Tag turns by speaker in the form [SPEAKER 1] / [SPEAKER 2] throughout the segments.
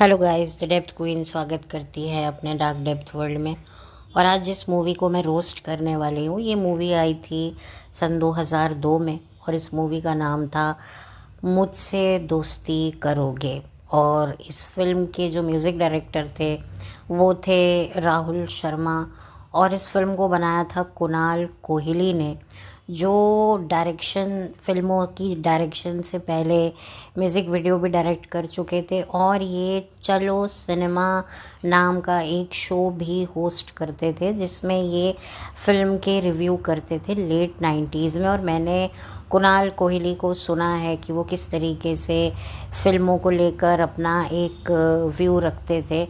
[SPEAKER 1] Hello guys, the depth queen स्वागत करती है अपने डार्क डेप्थ वर्ल्ड में। और आज जिस मूवी को मैं रोस्ट करने वाली हूँ, ये मूवी आई थी सन 2002 में और इस मूवी का नाम था मुझसे दोस्ती करोगे। और इस फिल्म के जो म्यूज़िक डायरेक्टर थे वो थे राहुल शर्मा। और इस फिल्म को बनाया था कुणाल कोहली ने, जो डायरेक्शन फिल्मों की डायरेक्शन से पहले म्यूज़िक वीडियो भी डायरेक्ट कर चुके थे और ये चलो सिनेमा नाम का एक शो भी होस्ट करते थे जिसमें ये फिल्म के रिव्यू करते थे लेट 90s में। और मैंने कुणाल कोहली को सुना है कि वो किस तरीके से फिल्मों को लेकर अपना एक व्यू रखते थे।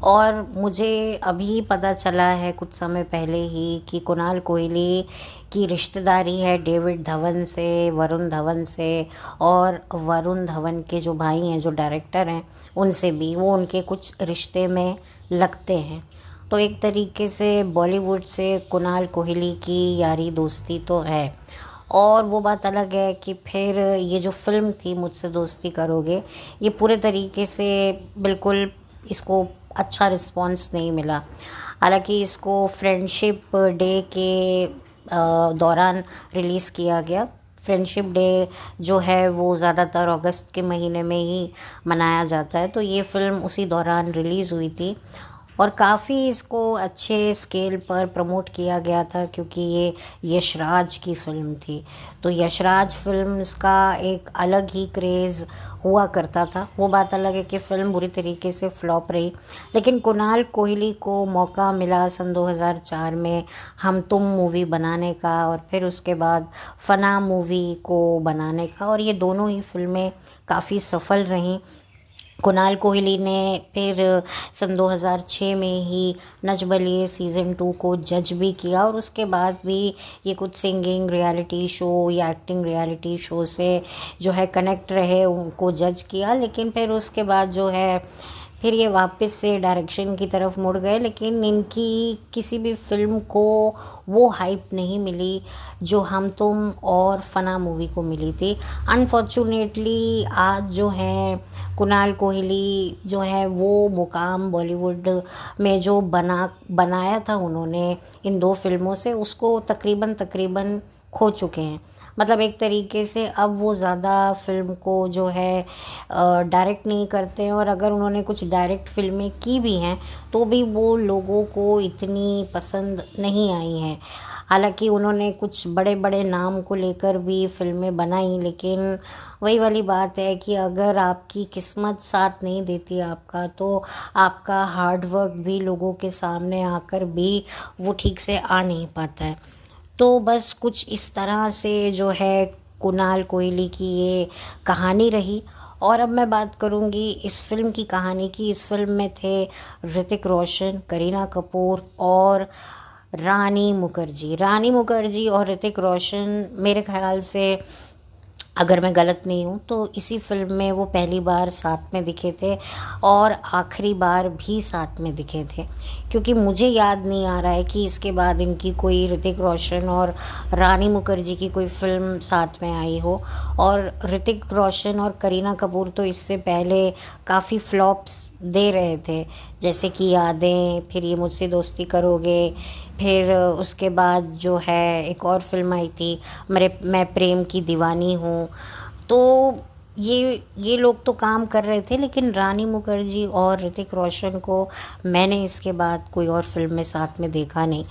[SPEAKER 1] और मुझे अभी पता चला है कुछ समय पहले ही कि कुणाल कोहली की रिश्तेदारी है डेविड धवन से, वरुण धवन से, और वरुण धवन के जो भाई हैं जो डायरेक्टर हैं उनसे भी, वो उनके कुछ रिश्ते में लगते हैं। तो एक तरीके से बॉलीवुड से कुणाल कोहली की यारी दोस्ती तो है। और वो बात अलग है कि फिर ये जो फिल्म थी मुझसे दोस्ती करोगे, ये पूरे तरीके से बिल्कुल इसको अच्छा रिस्पांस नहीं मिला। हालांकि इसको फ्रेंडशिप डे के दौरान रिलीज़ किया गया। फ्रेंडशिप डे जो है वो ज़्यादातर अगस्त के महीने में ही मनाया जाता है, तो ये फ़िल्म उसी दौरान रिलीज़ हुई थी। और काफ़ी इसको अच्छे स्केल पर प्रमोट किया गया था क्योंकि ये यशराज की फ़िल्म थी। तो यशराज फिल्म का एक अलग ही क्रेज़ हुआ करता था। वो बात अलग है कि फ़िल्म बुरी तरीके से फ्लॉप रही, लेकिन कुणाल कोहली को मौका मिला सन 2004 में हम तुम मूवी बनाने का और फिर उसके बाद फना मूवी को बनाने का, और ये दोनों ही फिल्में काफ़ी सफल रहीं। कुणाल कोहली ने फिर सन 2006 में ही नच बलिए सीज़न 2 को जज भी किया और उसके बाद भी ये कुछ सिंगिंग रियलिटी शो या एक्टिंग रियलिटी शो से जो है कनेक्ट रहे, उनको जज किया। लेकिन फिर उसके बाद जो है फिर ये वापस से डायरेक्शन की तरफ मुड़ गए, लेकिन इनकी किसी भी फिल्म को वो हाइप नहीं मिली जो हम तुम और फना मूवी को मिली थी। अनफॉर्चुनेटली आज जो है कुणाल कोहली जो है वो मुकाम बॉलीवुड में जो बनाया था उन्होंने इन दो फिल्मों से, उसको तकरीबन खो चुके हैं। मतलब एक तरीके से अब वो ज़्यादा फिल्म को जो है डायरेक्ट नहीं करते हैं, और अगर उन्होंने कुछ डायरेक्ट फिल्में की भी हैं तो भी वो लोगों को इतनी पसंद नहीं आई हैं। हालांकि उन्होंने कुछ बड़े बड़े नाम को लेकर भी फिल्में बनाई, लेकिन वही वाली बात है कि अगर आपकी किस्मत साथ नहीं देती आपका, तो आपका हार्ड वर्क भी लोगों के सामने आकर भी वो ठीक से आ नहीं पाता है। तो बस कुछ इस तरह से जो है कुणाल कोहली की ये कहानी रही। और अब मैं बात करूँगी इस फिल्म की कहानी की। इस फिल्म में थे ऋतिक रोशन, करीना कपूर और रानी मुखर्जी और ऋतिक रोशन मेरे ख्याल से, अगर मैं गलत नहीं हूँ तो इसी फिल्म में वो पहली बार साथ में दिखे थे और आखिरी बार भी साथ में दिखे थे, क्योंकि मुझे याद नहीं आ रहा है कि इसके बाद इनकी कोई ऋतिक रोशन और रानी मुखर्जी की कोई फिल्म साथ में आई हो। और ऋतिक रोशन और करीना कपूर तो इससे पहले काफ़ी फ्लॉप्स दे रहे थे, जैसे कि यादें, फिर ये मुझसे दोस्ती करोगे, फिर उसके बाद जो है एक और फिल्म आई थी मैं प्रेम की दीवानी हूँ। तो ये लोग तो काम कर रहे थे, लेकिन रानी मुखर्जी और ऋतिक रोशन को मैंने इसके बाद कोई और फिल्म में साथ में देखा नहीं।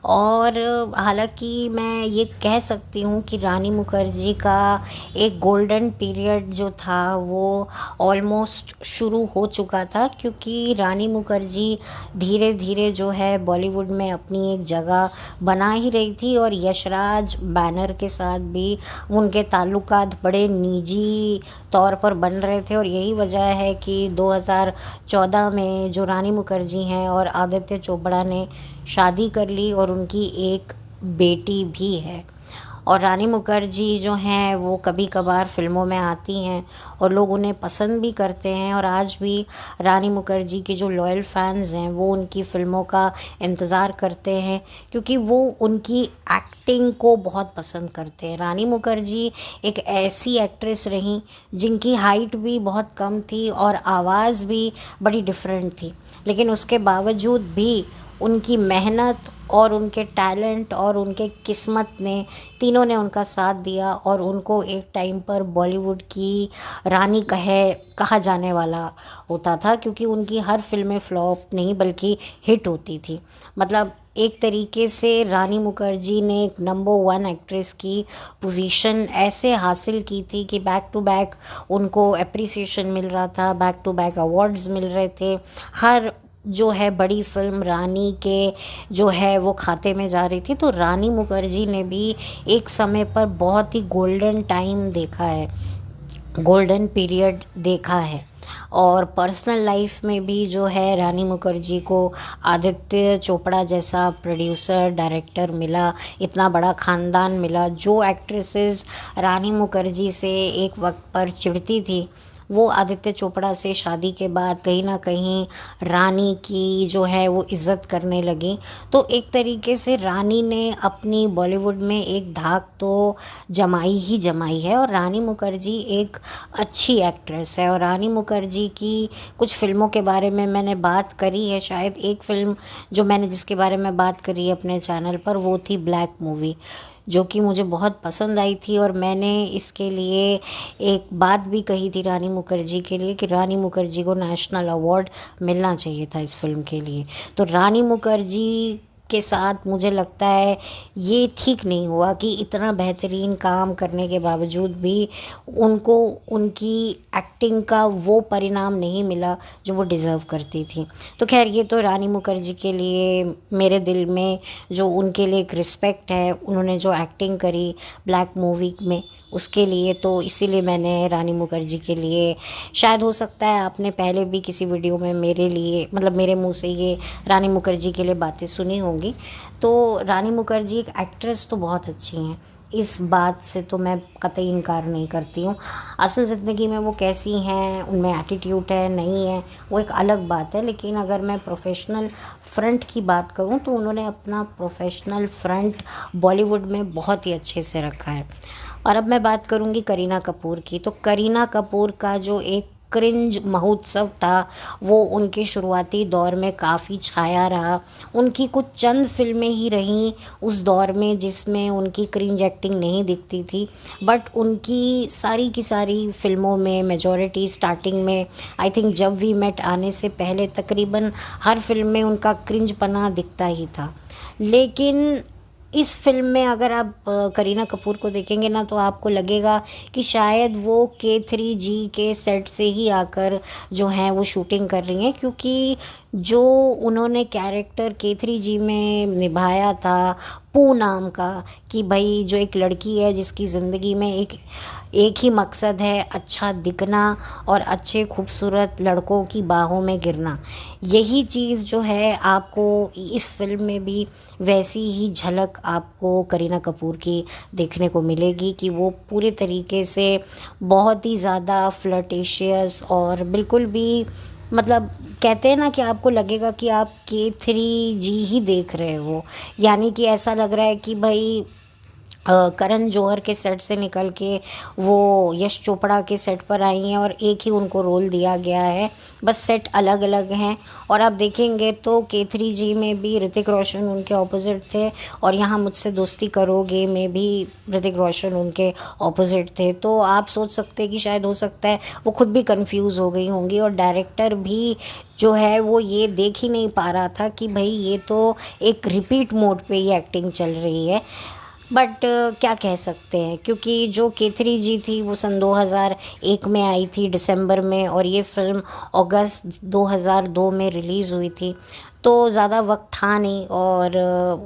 [SPEAKER 1] और हालांकि मैं ये कह सकती हूँ कि रानी मुखर्जी का एक गोल्डन पीरियड जो था वो ऑलमोस्ट शुरू हो चुका था, क्योंकि रानी मुखर्जी धीरे धीरे जो है बॉलीवुड में अपनी एक जगह बना ही रही थी और यशराज बैनर के साथ भी उनके ताल्लुकात बड़े निजी तौर पर बन रहे थे। और यही वजह है कि 2014 में जो रानी मुखर्जी हैं और आदित्य चोपड़ा ने शादी कर ली और उनकी एक बेटी भी है। और रानी मुखर्जी जो हैं वो कभी कभार फिल्मों में आती हैं और लोग उन्हें पसंद भी करते हैं, और आज भी रानी मुखर्जी के जो लॉयल फैंस हैं वो उनकी फ़िल्मों का इंतज़ार करते हैं, क्योंकि वो उनकी एक्टिंग को बहुत पसंद करते हैं। रानी मुखर्जी एक ऐसी एक्ट्रेस रहीं जिनकी हाइट भी बहुत कम थी और आवाज़ भी बड़ी डिफरेंट थी, लेकिन उसके बावजूद भी उनकी मेहनत और उनके टैलेंट और उनके किस्मत ने, तीनों ने उनका साथ दिया और उनको एक टाइम पर बॉलीवुड की रानी कहा जाने वाला होता था, क्योंकि उनकी हर फिल्में फ्लॉप नहीं बल्कि हिट होती थी। मतलब एक तरीके से रानी मुखर्जी ने एक नंबर 1 एक्ट्रेस की पोजीशन ऐसे हासिल की थी कि बैक टू बैक उनको एप्रिसिएशन मिल रहा था, बैक टू बैक अवार्ड्स मिल रहे थे। हर जो है बड़ी फिल्म रानी के जो है वो खाते में जा रही थी। तो रानी मुखर्जी ने भी एक समय पर बहुत ही गोल्डन टाइम देखा है, गोल्डन पीरियड देखा है। और पर्सनल लाइफ में भी जो है रानी मुखर्जी को आदित्य चोपड़ा जैसा प्रोड्यूसर डायरेक्टर मिला, इतना बड़ा ख़ानदान मिला। जो एक्ट्रेसेस रानी मुखर्जी से एक वक्त पर चिढ़ती थी वो आदित्य चोपड़ा से शादी के बाद कहीं ना कहीं रानी की जो है वो इज़्ज़त करने लगी। तो एक तरीके से रानी ने अपनी बॉलीवुड में एक धाक तो जमाई ही जमाई है, और रानी मुखर्जी एक अच्छी एक्ट्रेस है। और रानी मुखर्जी की कुछ फ़िल्मों के बारे में मैंने बात करी है, शायद एक फ़िल्म जो मैंने जिसके बारे में बात करी है अपने चैनल पर वो थी ब्लैक मूवी, जो कि मुझे बहुत पसंद आई थी। और मैंने इसके लिए एक बात भी कही थी रानी मुखर्जी के लिए कि रानी मुखर्जी को नेशनल अवार्ड मिलना चाहिए था इस फिल्म के लिए। तो रानी मुखर्जी के साथ मुझे लगता है ये ठीक नहीं हुआ कि इतना बेहतरीन काम करने के बावजूद भी उनको उनकी एक्टिंग का वो परिणाम नहीं मिला जो वो डिज़र्व करती थी। तो खैर ये तो रानी मुखर्जी के लिए मेरे दिल में जो उनके लिए एक रिस्पेक्ट है, उन्होंने जो एक्टिंग करी ब्लैक मूवी में उसके लिए, तो इसीलिए मैंने रानी मुखर्जी के लिए, शायद हो सकता है आपने पहले भी किसी वीडियो में मेरे लिए मतलब मेरे मुंह से ये रानी मुखर्जी के लिए बातें सुनी होंगी। तो रानी मुखर्जी एक एक्ट्रेस तो बहुत अच्छी हैं, इस बात से तो मैं कतई इनकार नहीं करती हूँ। असल ज़िंदगी में वो कैसी हैं, उनमें एटीट्यूड है नहीं है वो एक अलग बात है, लेकिन अगर मैं प्रोफेशनल फ्रंट की बात करूँ तो उन्होंने अपना प्रोफेशनल फ्रंट बॉलीवुड में बहुत ही अच्छे से रखा है। और अब मैं बात करूँगी करीना कपूर की। तो करीना कपूर का जो एक क्रिंज महोत्सव था वो उनके शुरुआती दौर में काफ़ी छाया रहा। उनकी कुछ चंद फिल्में ही रहीं उस दौर में जिसमें उनकी क्रिंज एक्टिंग नहीं दिखती थी, बट उनकी सारी की सारी फिल्मों में मेजॉरिटी स्टार्टिंग में आई थिंक जब वी मेट आने से पहले तकरीबन हर फिल्म में उनका क्रिंज पना दिखता ही था। लेकिन इस फिल्म में अगर आप करीना कपूर को देखेंगे ना तो आपको लगेगा कि शायद वो K3G के सेट से ही आकर जो हैं वो शूटिंग कर रही हैं, क्योंकि जो उन्होंने कैरेक्टर K3G में निभाया था पू नाम का, कि भाई जो एक लड़की है जिसकी ज़िंदगी में एक ही मकसद है अच्छा दिखना और अच्छे खूबसूरत लड़कों की बाहों में गिरना, यही चीज़ जो है आपको इस फिल्म में भी वैसी ही झलक आपको करीना कपूर की देखने को मिलेगी कि वो पूरे तरीके से बहुत ही ज़्यादा फ्लर्टेशियस और बिल्कुल भी मतलब कहते हैं ना कि आपको लगेगा कि आप K3G ही देख रहे हो, यानी कि ऐसा लग रहा है कि भाई करण जौहर के सेट से निकल के वो यश चोपड़ा के सेट पर आई हैं और एक ही उनको रोल दिया गया है, बस सेट अलग अलग हैं। और आप देखेंगे तो K3G में भी ऋतिक रोशन उनके ऑपोजिट थे और यहाँ मुझसे दोस्ती करोगे में भी ऋतिक रोशन उनके ऑपोजिट थे। तो आप सोच सकते हैं कि शायद हो सकता है वो खुद भी कंफ्यूज हो गई होंगी और डायरेक्टर भी जो है वो ये देख ही नहीं पा रहा था कि भाई ये तो एक रिपीट मोड पे ही एक्टिंग चल रही है। बट क्या कह सकते हैं, क्योंकि जो K3G थी वो सन 2001 में आई थी दिसंबर में और ये फ़िल्म अगस्त 2002 में रिलीज़ हुई थी, तो ज़्यादा वक्त था नहीं और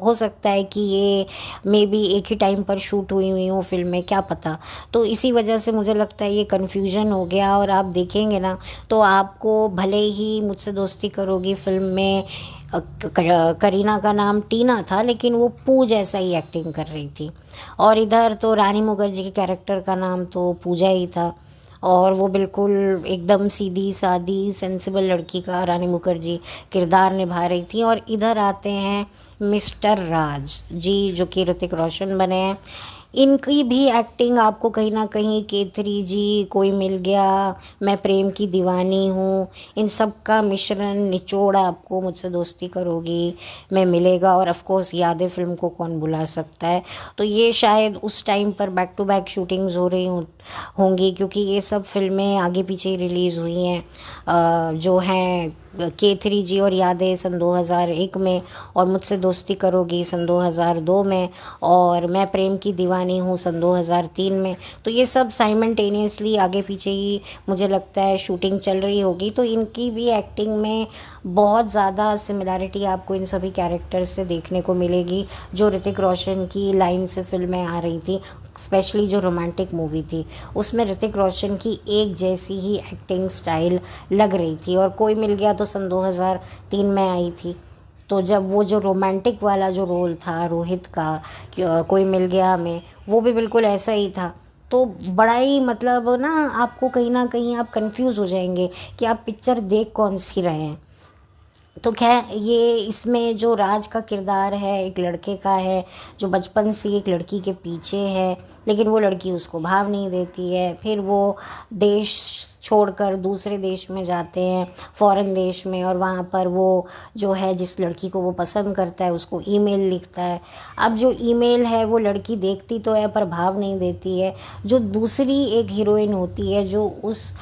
[SPEAKER 1] हो सकता है कि ये मे बी एक ही टाइम पर शूट हुई हो फिल्में, क्या पता। तो इसी वजह से मुझे लगता है ये कन्फ्यूजन हो गया। और आप देखेंगे ना तो आपको भले ही मुझसे दोस्ती करोगी फिल्म में करीना का नाम टीना था, लेकिन वो पू जैसा ही एक्टिंग कर रही थी। और इधर तो रानी मुखर्जी के कैरेक्टर का नाम तो पूजा ही था, और वो बिल्कुल एकदम सीधी सादी सेंसिबल लड़की का रानी मुखर्जी किरदार निभा रही थी। और इधर आते हैं मिस्टर राज जी, जो कि ऋतिक रोशन बने हैं। इनकी भी एक्टिंग आपको कहीं ना कहीं केथरी जी, कोई मिल गया, मैं प्रेम की दीवानी हूँ, इन सब का मिश्रण निचोड़ आपको मुझसे दोस्ती करोगी में मिलेगा। और ऑफ कोर्स यादें फिल्म को कौन भुला सकता है। तो ये शायद उस टाइम पर बैक टू बैक शूटिंग्स हो रही होंगी, क्योंकि ये सब फिल्में आगे पीछे ही रिलीज़ हुई हैं, जो हैं केथरी जी और यादें सन 2001 में, और मुझसे दोस्ती करोगी सन 2002 में, और मैं प्रेम की दीवानी हूँ सन 2003 में। तो ये सब साइमल्टेनियसली आगे पीछे ही मुझे लगता है शूटिंग चल रही होगी। तो इनकी भी एक्टिंग में बहुत ज़्यादा सिमिलैरिटी आपको इन सभी कैरेक्टर्स से देखने को मिलेगी, जो ऋतिक रोशन की लाइन से फिल्में आ रही थी। स्पेशली जो रोमांटिक मूवी थी उसमें ऋतिक रोशन की एक जैसी ही एक्टिंग स्टाइल लग रही थी। और कोई मिल गया तो सन 2003 में आई थी। तो जब वो जो रोमांटिक वाला जो रोल था रोहित का, कोई मिल गया में, वो भी बिल्कुल ऐसा ही था। तो बड़ा ही मतलब ना, आपको कहीं ना कहीं आप कंफ्यूज हो जाएंगे कि आप पिक्चर देख कौन सी रहे हैं। तो खैर, ये इसमें जो राज का किरदार है एक लड़के का है जो बचपन से एक लड़की के पीछे है, लेकिन वो लड़की उसको भाव नहीं देती है। फिर वो देश छोड़कर दूसरे देश में जाते हैं, फॉरेन देश में, और वहाँ पर वो जो है जिस लड़की को वो पसंद करता है उसको ईमेल लिखता है। अब जो ईमेल है वो लड़की देखती तो है पर भाव नहीं देती है। जो दूसरी एक हीरोइन होती है जो उस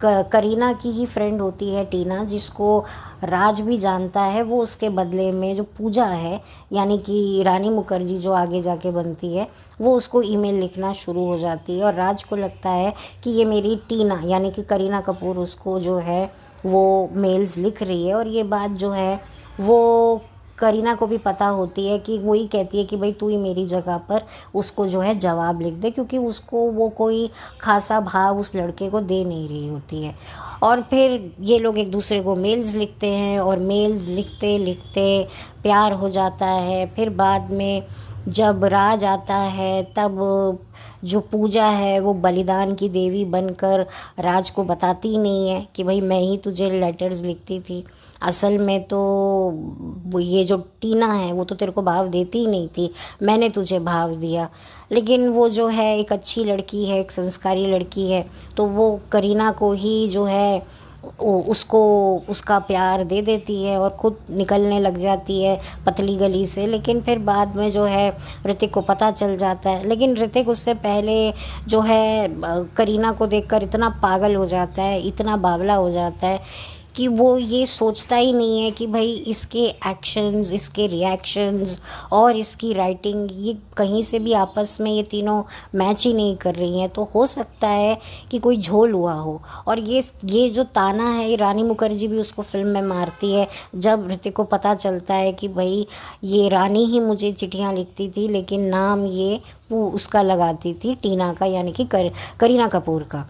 [SPEAKER 1] करीना की ही फ्रेंड होती है टीना, जिसको राज भी जानता है, वो उसके बदले में जो पूजा है यानी कि रानी मुखर्जी जो आगे जाके बनती है, वो उसको ईमेल लिखना शुरू हो जाती है। और राज को लगता है कि ये मेरी टीना यानी कि करीना कपूर उसको जो है वो मेल्स लिख रही है। और ये बात जो है वो करीना को भी पता होती है, कि वही कहती है कि भाई तू ही मेरी जगह पर उसको जो है जवाब लिख दे, क्योंकि उसको वो कोई खासा भाव उस लड़के को दे नहीं रही होती है। और फिर ये लोग एक दूसरे को मेल्स लिखते हैं, और मेल्स लिखते लिखते प्यार हो जाता है। फिर बाद में जब राज आता है तब जो पूजा है वो बलिदान की देवी बनकर राज को बताती ही नहीं है कि भाई मैं ही तुझे लेटर्स लिखती थी। असल में तो ये जो टीना है वो तो तेरे को भाव देती ही नहीं थी, मैंने तुझे भाव दिया। लेकिन वो जो है एक अच्छी लड़की है, एक संस्कारी लड़की है, तो वो करीना को ही जो है उसको उसका प्यार दे देती है और खुद निकलने लग जाती है पतली गली से। लेकिन फिर बाद में जो है ऋतिक को पता चल जाता है, लेकिन ऋतिक उससे पहले जो है करीना को देखकर इतना पागल हो जाता है, इतना बावला हो जाता है कि वो ये सोचता ही नहीं है कि भाई इसके एक्शंस, इसके रिएक्शंस और इसकी राइटिंग ये कहीं से भी आपस में ये तीनों मैच ही नहीं कर रही हैं। तो हो सकता है कि कोई झोल हुआ हो। और ये जो ताना है ये रानी मुखर्जी भी उसको फिल्म में मारती है, जब ऋतिक को पता चलता है कि भाई ये रानी ही मुझे चिट्ठियाँ लिखती थी, लेकिन नाम ये वो उसका लगाती थी टीना का यानी कि करीना कपूर का।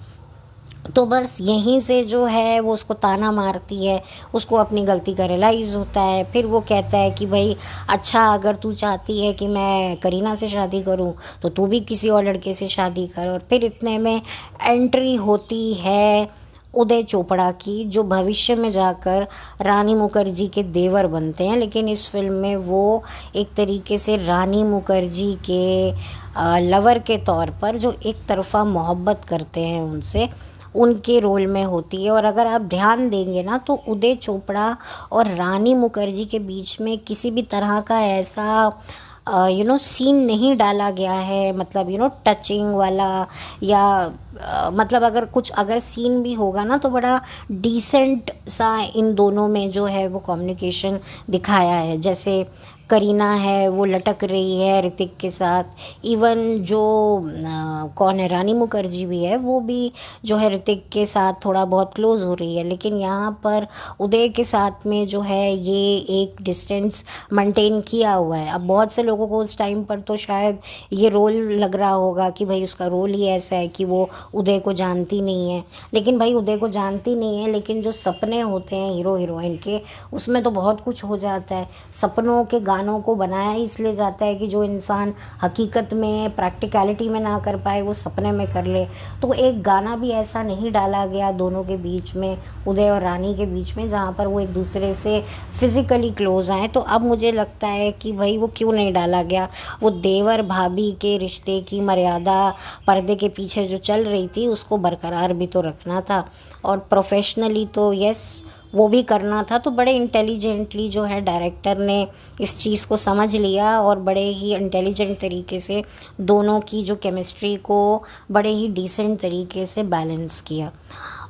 [SPEAKER 1] तो बस यहीं से जो है वो उसको ताना मारती है, उसको अपनी गलती का रियलाइज़ होता है। फिर वो कहता है कि भाई अच्छा, अगर तू चाहती है कि मैं करीना से शादी करूं तो तू भी किसी और लड़के से शादी कर। और फिर इतने में एंट्री होती है उदय चोपड़ा की, जो भविष्य में जाकर रानी मुखर्जी के देवर बनते हैं। लेकिन इस फिल्म में वो एक तरीके से रानी मुखर्जी के लवर के तौर पर जो एक तरफ़ा मोहब्बत करते हैं उनसे, उनके रोल में होती है। और अगर आप ध्यान देंगे ना तो उदय चोपड़ा और रानी मुखर्जी के बीच में किसी भी तरह का ऐसा सीन नहीं डाला गया है, मतलब टचिंग वाला, या मतलब अगर सीन भी होगा ना तो बड़ा डिसेंट सा इन दोनों में जो है वो कम्युनिकेशन दिखाया है। जैसे करीना है वो लटक रही है ऋतिक के साथ, इवन जो कौन है रानी मुखर्जी भी है वो भी जो है ऋतिक के साथ थोड़ा बहुत क्लोज हो रही है। लेकिन यहाँ पर उदय के साथ में जो है ये एक डिस्टेंस मेंटेन किया हुआ है। अब बहुत से लोगों को उस टाइम पर तो शायद ये रोल लग रहा होगा कि भाई उसका रोल ही ऐसा है कि वो उदय को जानती नहीं है। लेकिन भाई उदय को जानती नहीं है, लेकिन जो सपने सपने होते हैं हीरो हीरोइन के, उसमें तो बहुत कुछ हो जाता है। सपनों के गानों को बनाया इसलिए जाता है कि जो इंसान हकीकत में प्रैक्टिकलिटी में ना कर पाए वो सपने में कर ले। तो एक गाना भी ऐसा नहीं डाला गया दोनों के बीच में, उदय और रानी के बीच में, जहाँ पर वो एक दूसरे से फिज़िकली क्लोज आए। तो अब मुझे लगता है कि भाई वो क्यों नहीं डाला गया। वो देवर भाभी के रिश्ते की मर्यादा पर्दे के पीछे जो चल रही थी उसको बरकरार भी तो रखना था, और प्रोफेशनली तो यस वो भी करना था। तो बड़े इंटेलिजेंटली जो है डायरेक्टर ने इस चीज़ को समझ लिया और बड़े ही इंटेलिजेंट तरीके से दोनों की जो केमिस्ट्री को बड़े ही डिसेंट तरीके से बैलेंस किया।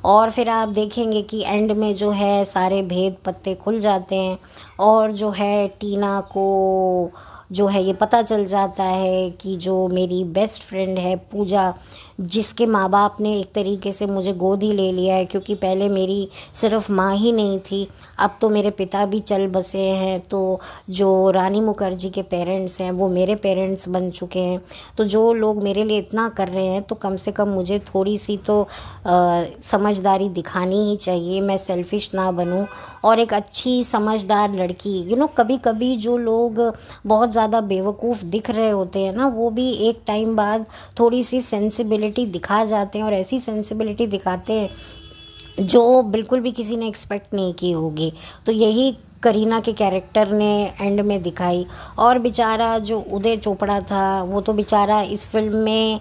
[SPEAKER 1] और फिर आप देखेंगे कि एंड में जो है सारे भेद पत्ते खुल जाते हैं, और जो है टीना को जो है ये पता चल जाता है कि जो मेरी बेस्ट फ्रेंड है पूजा, जिसके माँ बाप ने एक तरीके से मुझे गोद ही ले लिया है, क्योंकि पहले मेरी सिर्फ माँ ही नहीं थी, अब तो मेरे पिता भी चल बसे हैं। तो जो रानी मुखर्जी के पेरेंट्स हैं वो मेरे पेरेंट्स बन चुके हैं। तो जो लोग मेरे लिए इतना कर रहे हैं तो कम से कम मुझे थोड़ी सी तो समझदारी दिखानी ही चाहिए, मैं सेल्फिश ना बनूं और एक अच्छी समझदार लड़की। कभी कभी जो लोग बहुत ज़्यादा बेवकूफ़ दिख रहे होते हैं ना, वो भी एक टाइम बाद थोड़ी सी सेंसिबिलिटी दिखा जाते हैं, और ऐसी सेंसिबिलिटी दिखाते हैं जो बिल्कुल भी किसी ने एक्सपेक्ट नहीं की होगी। तो यही करीना के कैरेक्टर ने एंड में दिखाई। और बेचारा जो उदय चोपड़ा था वो तो बेचारा इस फिल्म में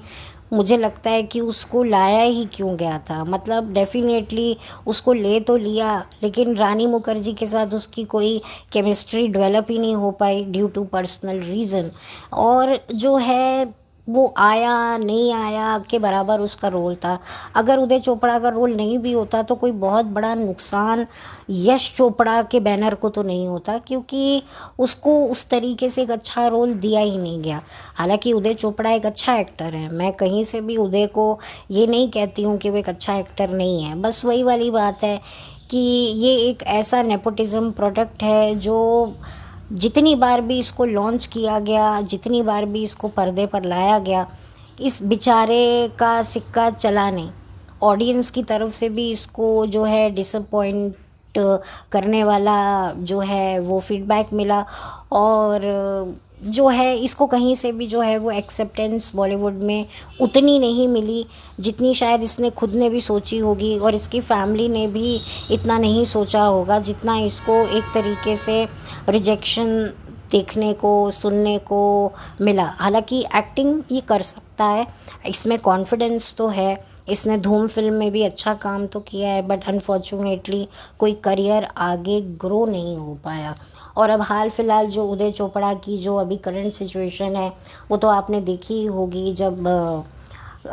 [SPEAKER 1] मुझे लगता है कि उसको लाया ही क्यों गया था। मतलब डेफिनेटली उसको ले तो लिया, लेकिन रानी मुखर्जी के साथ उसकी कोई केमिस्ट्री डेवलप ही नहीं हो पाई ड्यू टू पर्सनल रीज़न। और जो है वो आया नहीं आया के बराबर उसका रोल था। अगर उदय चोपड़ा का रोल नहीं भी होता तो कोई बहुत बड़ा नुकसान यश चोपड़ा के बैनर को तो नहीं होता, क्योंकि उसको उस तरीके से एक अच्छा रोल दिया ही नहीं गया। हालांकि उदय चोपड़ा एक अच्छा एक्टर है, मैं कहीं से भी उदय को ये नहीं कहती हूँ कि वो एक अच्छा एक्टर नहीं है। बस वही वाली बात है कि ये एक ऐसा नेपोटिज्म प्रोडक्ट है जो जितनी बार भी इसको लॉन्च किया गया, जितनी बार भी इसको पर्दे पर लाया गया, इस बेचारे का सिक्का चला नहीं। ऑडियंस की तरफ से भी इसको जो है डिसअपॉइंट करने वाला जो है वो फीडबैक मिला, और जो है इसको कहीं से भी जो है वो एक्सेप्टेंस बॉलीवुड में उतनी नहीं मिली जितनी शायद इसने खुद ने भी सोची होगी, और इसकी फैमिली ने भी इतना नहीं सोचा होगा जितना इसको एक तरीके से रिजेक्शन देखने को सुनने को मिला। हालांकि एक्टिंग ये कर सकता है, इसमें कॉन्फिडेंस तो है, इसने धूम फिल्म में भी अच्छा काम तो किया है, बट अनफॉर्चुनेटली कोई करियर आगे ग्रो नहीं हो पाया। और अब हाल फिलहाल जो उदय चोपड़ा की जो अभी करंट सिचुएशन है वो तो आपने देखी ही होगी। जब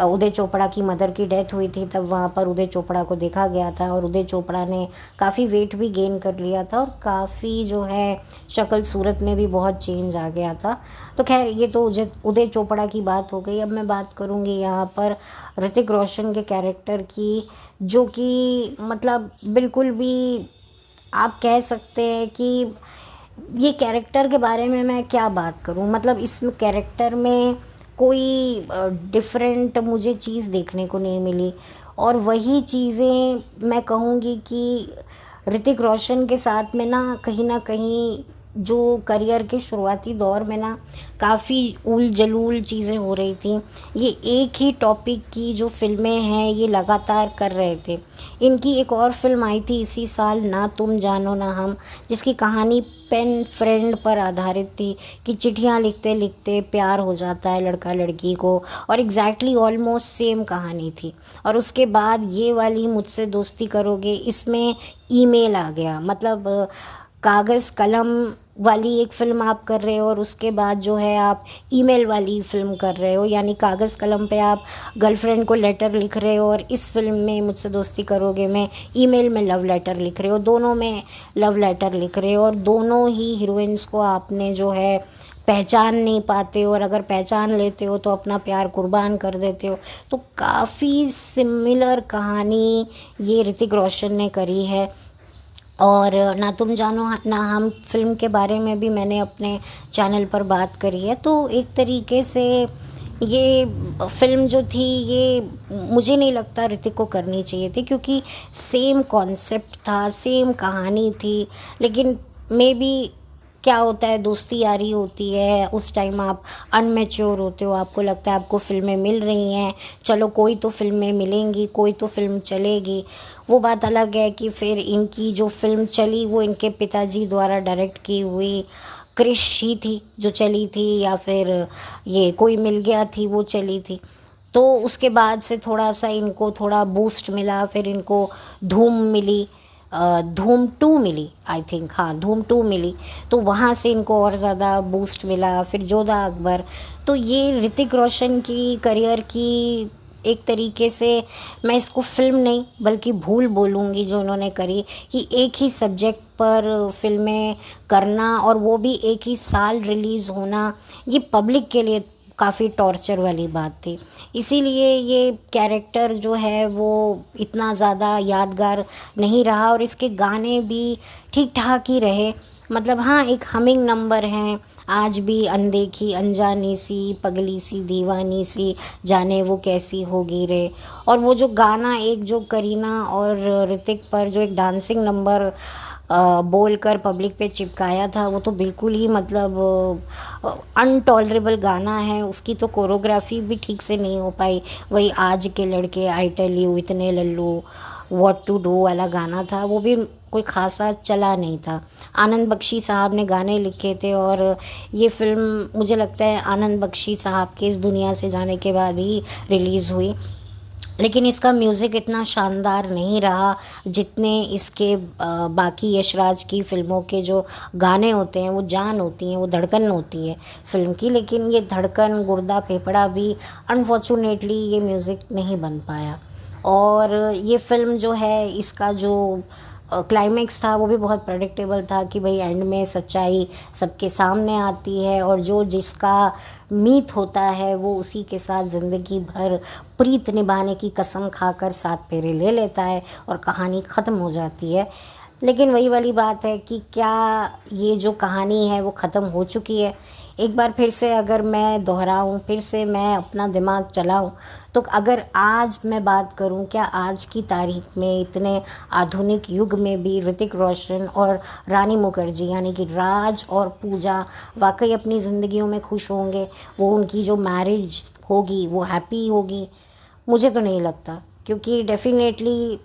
[SPEAKER 1] उदय चोपड़ा की मदर की डेथ हुई थी तब वहाँ पर उदय चोपड़ा को देखा गया था, और उदय चोपड़ा ने काफ़ी वेट भी गेन कर लिया था, और काफ़ी जो है शक्ल सूरत में भी बहुत चेंज आ गया था। तो खैर ये तो उदय चोपड़ा की बात हो गई। अब मैं बात करूँगी यहाँ पर ऋतिक रोशन के कैरेक्टर की, जो कि मतलब बिल्कुल भी आप कह सकते हैं कि ये कैरेक्टर के बारे में मैं क्या बात करूं। मतलब इस कैरेक्टर में कोई डिफरेंट मुझे चीज़ देखने को नहीं मिली, और वही चीज़ें मैं कहूँगी कि ऋतिक रोशन के साथ में ना कहीं जो करियर के शुरुआती दौर में ना काफ़ी उल जलूल चीज़ें हो रही थी। ये एक ही टॉपिक की जो फिल्में हैं ये लगातार कर रहे थे। इनकी एक और फिल्म आई थी इसी साल, ना तुम जानो ना हम, जिसकी कहानी पेन फ्रेंड पर आधारित थी कि चिट्ठियाँ लिखते लिखते प्यार हो जाता है लड़का लड़की को, और एग्जैक्टली ऑलमोस्ट सेम कहानी थी। और उसके बाद ये वाली मुझसे दोस्ती करोगे, इसमें ईमेल आ गया। मतलब कागज़ कलम वाली एक फ़िल्म आप कर रहे हो और उसके बाद जो है आप ईमेल वाली फ़िल्म कर रहे हो, यानी कागज़ कलम पे आप गर्लफ्रेंड को लेटर लिख रहे हो, और इस फिल्म में मुझसे दोस्ती करोगे में ईमेल में लव लेटर लिख रहे हो। दोनों में लव लेटर लिख रहे हो, और दोनों ही हीरोइंस को आपने जो है पहचान नहीं पाते हो, और अगर पहचान लेते हो तो अपना प्यार कुर्बान कर देते हो। तो काफ़ी सिमिलर कहानी ये ऋतिक रोशन ने करी है। और ना तुम जानो ना हम फिल्म के बारे में भी मैंने अपने चैनल पर बात करी है। तो एक तरीके से ये फ़िल्म जो थी ये मुझे नहीं लगता ऋतिक को करनी चाहिए थी, क्योंकि सेम कॉन्सेप्ट था, सेम कहानी थी। लेकिन मे बी क्या होता है, दोस्ती यारी होती है, उस टाइम आप अनमेच्योर होते हो, आपको लगता है आपको फ़िल्में मिल रही हैं, चलो कोई तो फ़िल्में मिलेंगी, कोई तो फ़िल्म चलेगी। वो बात अलग है कि फिर इनकी जो फ़िल्म चली वो इनके पिताजी द्वारा डायरेक्ट की हुई क्रिश ही थी जो चली थी, या फिर ये कोई मिल गया थी वो चली थी। तो उसके बाद से थोड़ा सा इनको थोड़ा बूस्ट मिला, फिर इनको धूम मिली, धूम टू मिली आई थिंक, हाँ धूम टू मिली, तो वहाँ से इनको और ज़्यादा बूस्ट मिला। फिर जोधा अकबर, तो ये ऋतिक रोशन की करियर की एक तरीके से, मैं इसको फिल्म नहीं बल्कि भूल बोलूँगी जो उन्होंने करी, कि एक ही सब्जेक्ट पर फिल्में करना और वो भी एक ही साल रिलीज़ होना, ये पब्लिक के लिए काफ़ी टॉर्चर वाली बात थी। इसीलिए ये कैरेक्टर जो है वो इतना ज़्यादा यादगार नहीं रहा, और इसके गाने भी ठीक ठाक ही रहे। मतलब हाँ, एक हमिंग नंबर हैं आज भी, अनदेखी अनजानी सी पगली सी दीवानी सी, जाने वो कैसी होगी रे। और वो जो गाना एक जो करीना और ऋतिक पर जो एक डांसिंग नंबर बोलकर पब्लिक पे चिपकाया था, वो तो बिल्कुल ही मतलब अनटॉलरेबल गाना है। उसकी तो कोरियोग्राफी भी ठीक से नहीं हो पाई। वही आज के लड़के, आई टेल यू, इतने लल्लू, व्हाट टू डू वाला गाना था, वो भी कोई खासा चला नहीं था। आनंद बख्शी साहब ने गाने लिखे थे, और ये फ़िल्म मुझे लगता है आनंद बख्शी साहब के इस दुनिया से जाने के बाद ही रिलीज़ हुई। लेकिन इसका म्यूज़िक इतना शानदार नहीं रहा जितने इसके बाकी यशराज की फ़िल्मों के जो गाने होते हैं, वो जान होती हैं, वो धड़कन होती है फ़िल्म की। लेकिन ये धड़कन, गुर्दा, फेफड़ा भी अनफॉर्चुनेटली ये म्यूज़िक नहीं बन पाया। और ये फ़िल्म जो है, इसका जो क्लाइमेक्स था वो भी बहुत प्रेडिक्टेबल था, कि भाई एंड में सच्चाई सबके सामने आती है, और जो जिसका मीत होता है वो उसी के साथ ज़िंदगी भर प्रीत निभाने की कसम खाकर 7 फेरे ले लेता है, और कहानी ख़त्म हो जाती है। लेकिन वही वाली बात है कि क्या ये जो कहानी है वो ख़त्म हो चुकी है? एक बार फिर से अगर मैं दोहराऊँ, फिर से मैं अपना दिमाग चलाऊँ, तो अगर आज मैं बात करूं, क्या आज की तारीख में इतने आधुनिक युग में भी ऋतिक रोशन और रानी मुखर्जी यानी कि राज और पूजा वाकई अपनी ज़िंदगियों में खुश होंगे? वो उनकी जो मैरिज होगी वो हैप्पी होगी? मुझे तो नहीं लगता, क्योंकि डेफिनेटली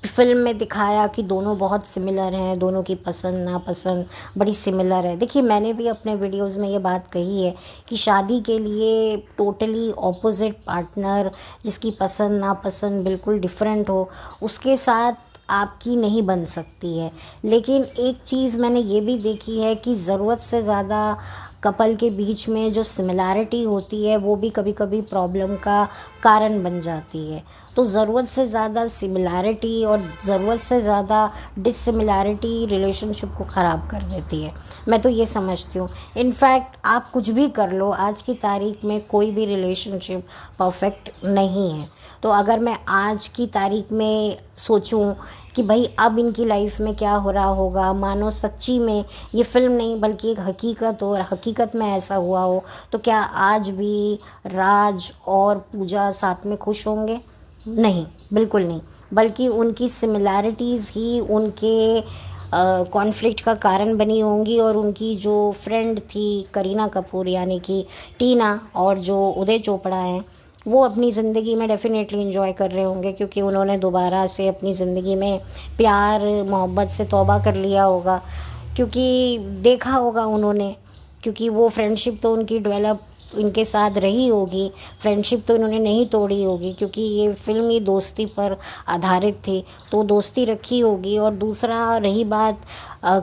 [SPEAKER 1] फ़िल्म में दिखाया कि दोनों बहुत सिमिलर हैं, दोनों की पसंद नापसंद बड़ी सिमिलर है। देखिए, मैंने भी अपने वीडियोज़ में ये बात कही है कि शादी के लिए टोटली ऑपोजिट पार्टनर, जिसकी पसंद नापसंद बिल्कुल डिफरेंट हो, उसके साथ आपकी नहीं बन सकती है। लेकिन एक चीज़ मैंने ये भी देखी है कि ज़रूरत से ज़्यादा कपल के बीच में जो सिमिलैरिटी होती है वो भी कभी कभी प्रॉब्लम का कारण बन जाती है। तो ज़रूरत से ज़्यादा सिमिलैरिटी और ज़रूरत से ज़्यादा डिससिमिलैरिटी रिलेशनशिप को ख़राब कर देती है, मैं तो ये समझती हूँ। इनफैक्ट आप कुछ भी कर लो, आज की तारीख में कोई भी रिलेशनशिप परफेक्ट नहीं है। तो अगर मैं आज की तारीख में सोचूं कि भाई अब इनकी लाइफ में क्या हो रहा होगा, मानो सच्ची में ये फ़िल्म नहीं बल्कि एक हकीकत हो और हकीकत में ऐसा हुआ हो, तो क्या आज भी राज और पूजा साथ में खुश होंगे? नहीं, बिल्कुल नहीं। बल्कि उनकी सिमिलैरिटीज़ ही उनके कॉन्फ्लिक्ट का कारण बनी होंगी, और उनकी जो फ्रेंड थी करीना कपूर यानी कि टीना, और जो उदय चोपड़ा हैं, वो अपनी ज़िंदगी में डेफिनेटली एंजॉय कर रहे होंगे, क्योंकि उन्होंने दोबारा से अपनी ज़िंदगी में प्यार मोहब्बत से तौबा कर लिया होगा, क्योंकि देखा होगा उन्होंने, क्योंकि वो फ्रेंडशिप तो उनकी डेवलप इनके साथ रही होगी, फ्रेंडशिप तो इन्होंने नहीं तोड़ी होगी, क्योंकि ये फिल्म ही दोस्ती पर आधारित थी, तो दोस्ती रखी होगी। और दूसरा रही बात,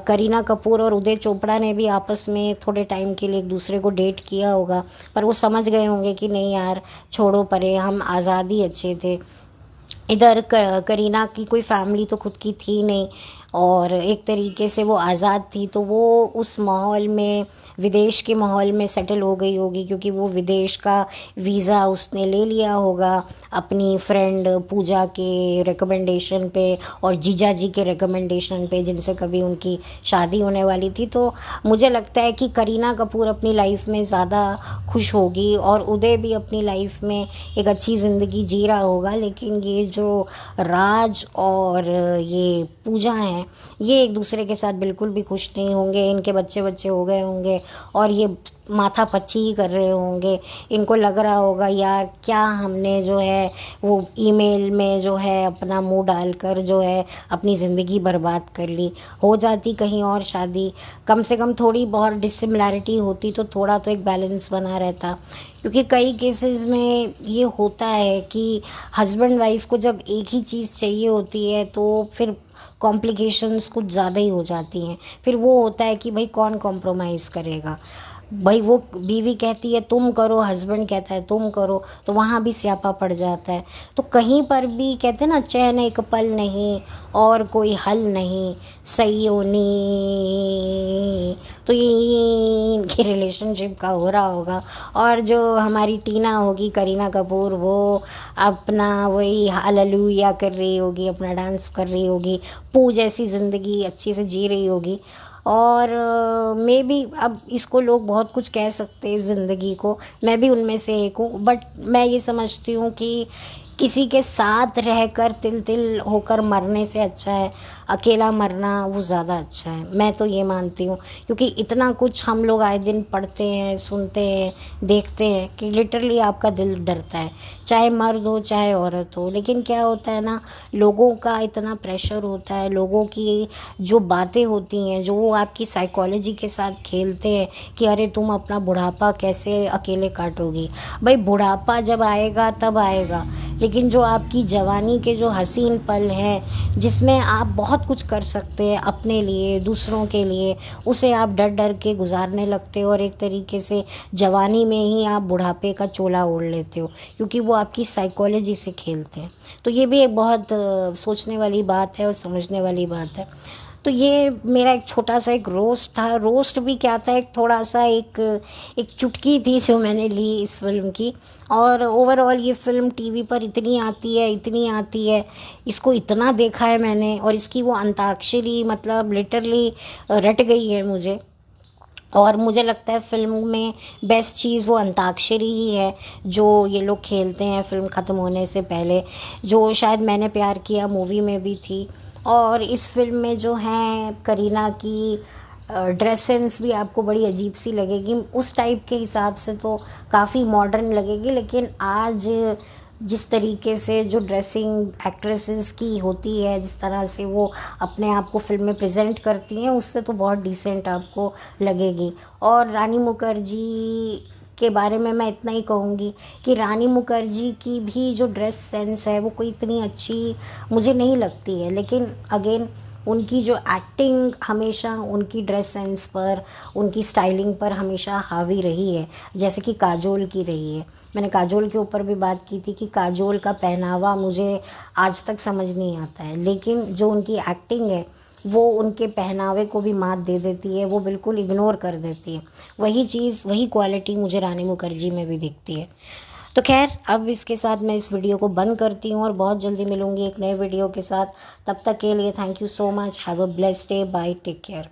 [SPEAKER 1] करीना कपूर और उदय चोपड़ा ने भी आपस में थोड़े टाइम के लिए एक दूसरे को डेट किया होगा, पर वो समझ गए होंगे कि नहीं यार, छोड़ो परे, हम आज़ादी अच्छे थे। इधर करीना की कोई फैमिली तो खुद की थी नहीं, और एक तरीके से वो आज़ाद थी, तो वो उस माहौल में, विदेश के माहौल में सेटल हो गई होगी, क्योंकि वो विदेश का वीज़ा उसने ले लिया होगा अपनी फ्रेंड पूजा के रिकमेंडेशन पे और जीजा जी के रिकमेंडेशन पे, जिनसे कभी उनकी शादी होने वाली थी। तो मुझे लगता है कि करीना कपूर अपनी लाइफ में ज़्यादा खुश होगी और उदय भी अपनी लाइफ में एक अच्छी ज़िंदगी जी रहा होगा। लेकिन ये जो राज और ये पूजा हैं, ये एक दूसरे के साथ बिल्कुल भी खुश नहीं होंगे। इनके बच्चे बच्चे हो गए होंगे और ये माथा पच्ची ही कर रहे होंगे। इनको लग रहा होगा यार क्या हमने जो है वो ईमेल में जो है अपना मुंह डालकर जो है अपनी ज़िंदगी बर्बाद कर ली। हो जाती कहीं और शादी, कम से कम थोड़ी बहुत डिसिमिलैरिटी होती तो थोड़ा तो एक बैलेंस बना रहता। क्योंकि कई केसेस में ये होता है कि हस्बैंड वाइफ को जब एक ही चीज़ चाहिए होती है तो फिर कॉम्प्लिकेशंस कुछ ज़्यादा ही हो जाती हैं। फिर वो होता है कि भाई कौन कॉम्प्रोमाइज़ करेगा। भाई वो बीवी कहती है तुम करो, हस्बैंड कहता है तुम करो, तो वहाँ भी स्यापा पड़ जाता है। तो कहीं पर भी कहते हैं ना, चैन एक पल नहीं और कोई हल नहीं, सही होनी। तो ये इनकी रिलेशनशिप का हो रहा होगा। और जो हमारी टीना होगी, करीना कपूर, वो अपना वही हालेलुया कर रही होगी, अपना डांस कर रही होगी, पू जैसी ज़िंदगी अच्छी से जी रही होगी। और मे बी अब इसको लोग बहुत कुछ कह सकते हैं ज़िंदगी को, मैं भी उनमें से एक हूँ। बट मैं ये समझती हूँ कि किसी के साथ रहकर तिल तिल होकर मरने से अच्छा है अकेला मरना, वो ज़्यादा अच्छा है। मैं तो ये मानती हूँ, क्योंकि इतना कुछ हम लोग आए दिन पढ़ते हैं, सुनते हैं, देखते हैं कि लिटरली आपका दिल डरता है, चाहे मर्द हो चाहे औरत हो। लेकिन क्या होता है ना, लोगों का इतना प्रेशर होता है, लोगों की जो बातें होती हैं, जो वो आपकी साइकोलॉजी के साथ खेलते हैं कि अरे तुम अपना बुढ़ापा कैसे अकेले काटोगी। भाई बुढ़ापा जब आएगा तब आएगा, लेकिन जो आपकी जवानी के जो हसीन पल हैं जिसमें आप बहुत कुछ कर सकते हैं अपने लिए, दूसरों के लिए, उसे आप डर डर के गुजारने लगते हो और एक तरीके से जवानी में ही आप बुढ़ापे का चोला ओढ़ लेते हो, क्योंकि वो आपकी साइकोलॉजी से खेलते हैं। तो ये भी एक बहुत सोचने वाली बात है और समझने वाली बात है। तो ये मेरा एक छोटा सा एक रोस्ट था। रोस्ट भी क्या था, एक थोड़ा सा एक चुटकी थी जो मैंने ली इस फिल्म की। और ओवरऑल ये फ़िल्म टीवी पर इतनी आती है, इतनी आती है, इसको इतना देखा है मैंने, और इसकी वो अंताक्षरी मतलब लिटरली रट गई है मुझे। और मुझे लगता है फ़िल्म में बेस्ट चीज़ वो अंताक्षरी ही है जो ये लोग खेलते हैं फ़िल्म ख़त्म होने से पहले, जो शायद मैंने प्यार किया मूवी में भी थी। और इस फिल्म में जो हैं करीना की ड्रेस सेंस भी आपको बड़ी अजीब सी लगेगी, उस टाइप के हिसाब से तो काफ़ी मॉडर्न लगेगी। लेकिन आज जिस तरीके से जो ड्रेसिंग एक्ट्रेसेस की होती है, जिस तरह से वो अपने आप को फिल्म में प्रेजेंट करती हैं, उससे तो बहुत डिसेंट आपको लगेगी। और रानी मुखर्जी के बारे में मैं इतना ही कहूँगी कि रानी मुखर्जी की भी जो ड्रेस सेंस है वो कोई इतनी अच्छी मुझे नहीं लगती है। लेकिन अगेन उनकी जो एक्टिंग हमेशा उनकी ड्रेस सेंस पर, उनकी स्टाइलिंग पर हमेशा हावी रही है, जैसे कि काजोल की रही है। मैंने काजोल के ऊपर भी बात की थी कि काजोल का पहनावा मुझे आज तक समझ नहीं आता है, लेकिन जो उनकी एक्टिंग है वो उनके पहनावे को भी मात दे देती है, वो बिल्कुल इग्नोर कर देती है। वही चीज़, वही क्वालिटी मुझे रानी मुखर्जी में भी दिखती है। तो खैर अब इसके साथ मैं इस वीडियो को बंद करती हूँ और बहुत जल्दी मिलूँगी एक नए वीडियो के साथ। तब तक के लिए thank you so much, have a blessed day, bye, take care.